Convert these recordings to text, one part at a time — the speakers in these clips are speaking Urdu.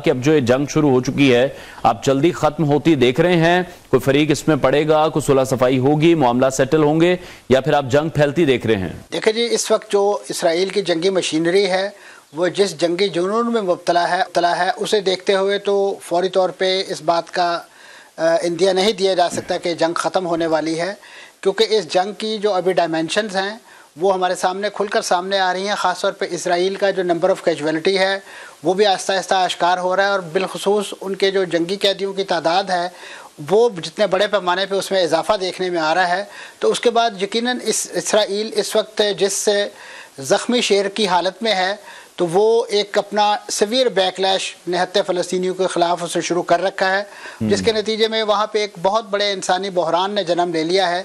کہ اب جو یہ جنگ شروع ہو چکی ہے آپ جلدی ختم ہوتی دیکھ رہے ہیں؟ کوئی فریق اس میں پڑے گا، کوئی صلح صفائی ہوگی، معاملہ سیٹل ہوں گے، یا پھر آپ جنگ پھیلتی دیکھ رہے ہیں؟ دیکھیں جی، اس وقت جو اسرائیل کی جنگی مشینری ہے وہ جس جنگی جنون میں مبتلا ہے اسے دیکھتے ہوئے تو فوری طور پہ اس بات کا اندیا نہیں دیا جا سکتا کہ جنگ ختم ہونے والی ہے، کیونکہ اس جنگ کی جو ابھی ڈائمینشنز ہیں وہ ہمارے سامنے کھل کر سامنے آ رہی ہیں۔ خاص طور پہ اسرائیل کا جو نمبر آف کیجویلٹی ہے وہ بھی آہستہ آہستہ اشکار ہو رہا ہے، اور بالخصوص ان کے جو جنگی قیدیوں کی تعداد ہے وہ جتنے بڑے پیمانے پہ اس میں اضافہ دیکھنے میں آ رہا ہے۔ تو اس کے بعد یقیناً اسرائیل اس وقت جس زخمی شیر کی حالت میں ہے تو وہ ایک اپنا سیویئر بیکلیش نہتے فلسطینیوں کے خلاف اسے شروع کر رکھا ہے، جس کے نتیجے میں وہاں پہ ایک بہت بڑے انسانی بحران نے جنم لے لیا ہے،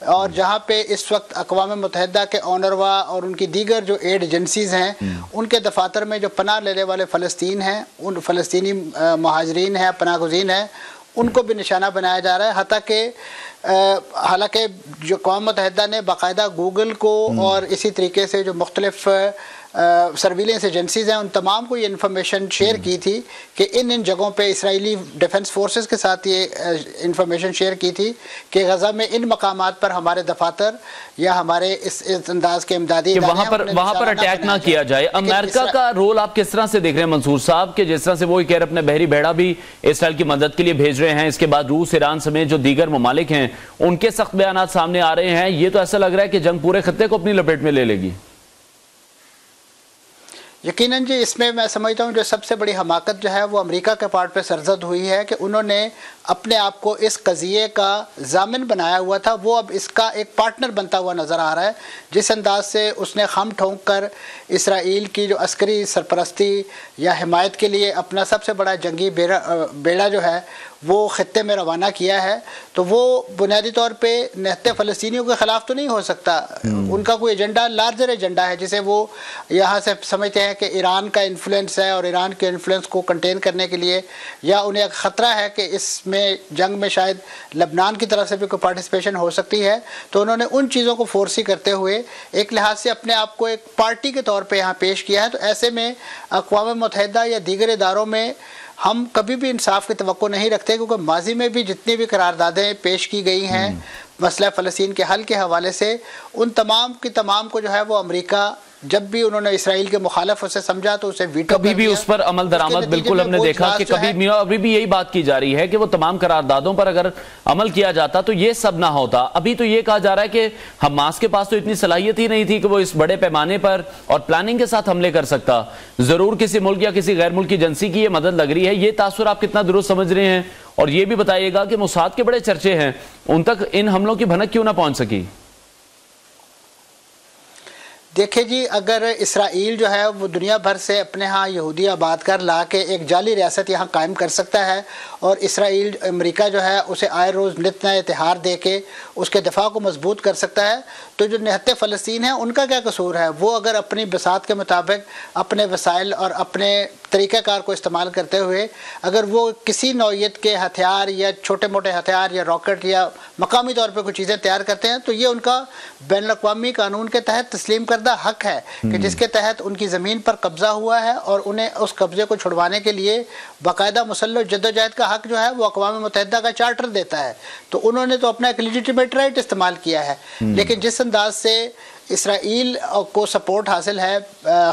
اور جہاں پہ اس وقت اقوام متحدہ کے اونروا اور ان کی دیگر جو ایڈ ایجنسیز ہیں ان کے دفاتر میں جو پناہ لینے والے فلسطین ہیں، ان فلسطینی مہاجرین ہیں، پناہ گزین ہیں، ان کو بھی نشانہ بنایا جا رہا ہے۔ حتیٰ کہ حالانکہ جو اقوام متحدہ نے باقاعدہ گوگل کو اور اسی طریقے سے جو مختلف سرویلنس ایجنسیز ہیں ان تمام کو یہ انفارمیشن شیئر کی تھی کہ ان جگہوں پہ اسرائیلی ڈیفنس فورسز کے ساتھ یہ انفارمیشن شیئر کی تھی کہ غزہ میں ان مقامات پر ہمارے دفاتر یا ہمارے اس انداز کے امدادی وہاں پر اٹیک نہ کیا جائے۔ امریکہ کا رول آپ کس طرح سے دیکھ رہے ہیں منصور صاحب، کہ جس طرح سے وہ کہہ رہے اپنے بحری بیڑا بھی اسرائیل کی مدد کے لیے بھیج رہے ہیں، اس کے بعد روس، ایران سمیت جو دیگر ممالک ہیں ان کے سخت بیانات سامنے آ رہے ہیں، یہ تو ایسا لگ رہا ہے کہ جنگ پورے خطے کو اپنی لپیٹ میں لے لے گی؟ یقیناً جی، اس میں سمجھتا ہوں جو سب سے بڑی حماقت جو ہے وہ امریکہ کے پارٹ پہ سرزد ہوئی ہے کہ انہوں نے اپنے آپ کو اس قضیے کا ضامن بنایا ہوا تھا، وہ اب اس کا ایک پارٹنر بنتا ہوا نظر آ رہا ہے، جس انداز سے اس نے خم ٹھونک کر اسرائیل کی جو عسکری سرپرستی یا حمایت کے لیے اپنا سب سے بڑا جنگی بیڑا جو ہے وہ خطے میں روانہ کیا ہے، تو وہ بنیادی طور پہ نہتے فلسطینیوں کے خلاف تو نہیں ہو سکتا۔ ان کا کوئی ایجنڈا لارجر ایجنڈا ہے، جسے وہ یہاں سے سمجھتے ہیں کہ ایران کا انفلوئنس ہے اور ایران کے انفلوئنس کو کنٹین کرنے کے لیے، یا انہیں ایک خطرہ ہے کہ اس میں جنگ میں شاید لبنان کی طرف سے بھی کوئی پارٹیسپیشن ہو سکتی ہے، تو انہوں نے ان چیزوں کو فورسی کرتے ہوئے ایک لحاظ سے اپنے آپ کو ایک پارٹی کے طور پہ یہاں پیش کیا ہے۔ تو ایسے میں اقوام متحدہ یا دیگر اداروں میں ہم کبھی بھی انصاف کی توقع نہیں رکھتے، کیونکہ ماضی میں بھی جتنی بھی قراردادیں پیش کی گئی ہیں مسئلہ فلسطین کے حل کے حوالے سے، ان تمام کی تمام کو جو ہے وہ امریکہ جب بھی انہوں نے اسرائیل کے مخالف اسے سمجھا تو اسے ویٹو کبھی بھی اس پر عمل درآمد بالکل ہم نے دیکھا کہ ابھی بھی یہی بات کی جا رہی ہے کہ وہ تمام قراردادوں پر اگر عمل کیا جاتا تو یہ سب نہ ہوتا۔ ابھی تو یہ کہا جا رہا ہے کہ حماس کے پاس تو اتنی صلاحیت ہی نہیں تھی کہ وہ اس بڑے پیمانے پر اور پلاننگ کے ساتھ حملے کر سکتا، ضرور کسی ملک یا کسی غیر ملکی ایجنسی کی یہ مدد لگ رہی ہے۔ یہ تاثر آپ کتنا درست سمجھ رہے ہیں؟ اور یہ بھی بتائیے گا کہ موساد کے بڑے چرچے ہیں، ان تک ان حملوں کی بھنک کیوں نہ پہنچ سکی؟ دیکھیں جی، اگر اسرائیل جو ہے وہ دنیا بھر سے اپنے ہاں یہودی آباد کر لا کے ایک جعلی ریاست یہاں قائم کر سکتا ہے، اور اسرائیل امریکہ جو ہے اسے آئے روز نت نئے اتحاد دے کے اس کے دفاع کو مضبوط کر سکتا ہے، تو جو نہتے فلسطین ہیں ان کا کیا قصور ہے؟ وہ اگر اپنی بساط کے مطابق اپنے وسائل اور اپنے طریقہ کار کو استعمال کرتے ہوئے اگر وہ کسی نوعیت کے ہتھیار یا چھوٹے موٹے ہتھیار یا راکٹ یا مقامی طور پہ کچھ چیزیں تیار کرتے ہیں، تو یہ ان کا بین الاقوامی قانون کے تحت تسلیم کردہ حق ہے کہ جس کے تحت ان کی زمین پر قبضہ ہوا ہے، اور انہیں اس قبضے کو چھڑوانے کے لیے باقاعدہ مسلح جدوجہد کا حق جو ہے وہ اقوام متحدہ کا چارٹر دیتا ہے۔ تو انہوں نے تو اپنا ایک لیجیٹیمیٹ رائٹ استعمال کیا ہے، لیکن جس انداز سے اسرائیل کو سپورٹ حاصل ہے،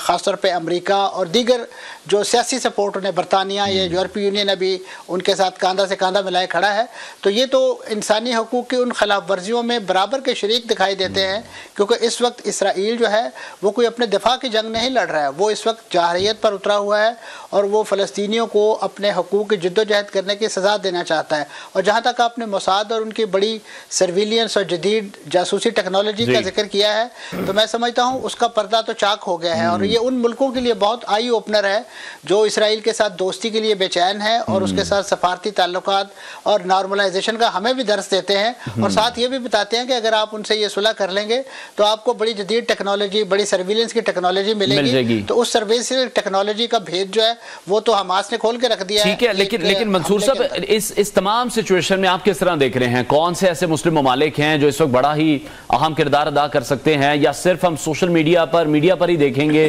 خاص طور پہ امریکہ اور دیگر جو سیاسی سپورٹ انہیں برطانیہ یا یورپی یونین ابھی ان کے ساتھ کاندھا سے کاندھا ملائے کھڑا ہے، تو یہ تو انسانی حقوق کی ان خلاف ورزیوں میں برابر کے شریک دکھائی دیتے ہیں، کیونکہ اس وقت اسرائیل جو ہے وہ کوئی اپنے دفاع کی جنگ نہیں لڑ رہا ہے، وہ اس وقت جارحیت پر اترا ہوا ہے اور وہ فلسطینیوں کو اپنے حقوق کی جدوجہد کرنے کی سزا دینا چاہتا ہے۔ اور جہاں تک آپ نے موساد اور ان کی بڑی سرویلینس اور جدید جاسوسی ٹیکنالوجی کا ذکر کیا ہے، تو میں سمجھتا ہوں اس کا پردہ تو چاک ہو گیا ہے، اور یہ ان ملکوں کے لیے بہت آئی اوپنر ہے جو اسرائیل کے ساتھ دوستی کے لیے بے چین ہے اور اس کے ساتھ سفارتی تعلقات اور نارملائزیشن کا ہمیں بھی درس دیتے ہیں، اور ساتھ یہ بھی بتاتے ہیں کہ اگر آپ ان سے یہ صلح کر لیں گے تو آپ کو بڑی جدید ٹیکنالوجی، بڑی سرویلنس کی ٹیکنالوجی ملے گی، تو اس سرویلنس ٹیکنالوجی کا بھید جو ہے وہ تو حماس نے کھول کے رکھ دیا ہے۔ ٹھیک ہے، لیکن منصور صاحب اس تمام سچویشن میں آپ کس طرح دیکھ رہے ہیں؟ کون سے ایسے مسلم ممالک ہیں جو اس وقت بڑا ہی اہم کردار ادا کر سکتے ہیں، یا صرف ہم سوشل میڈیا پر ہی دیکھیں گے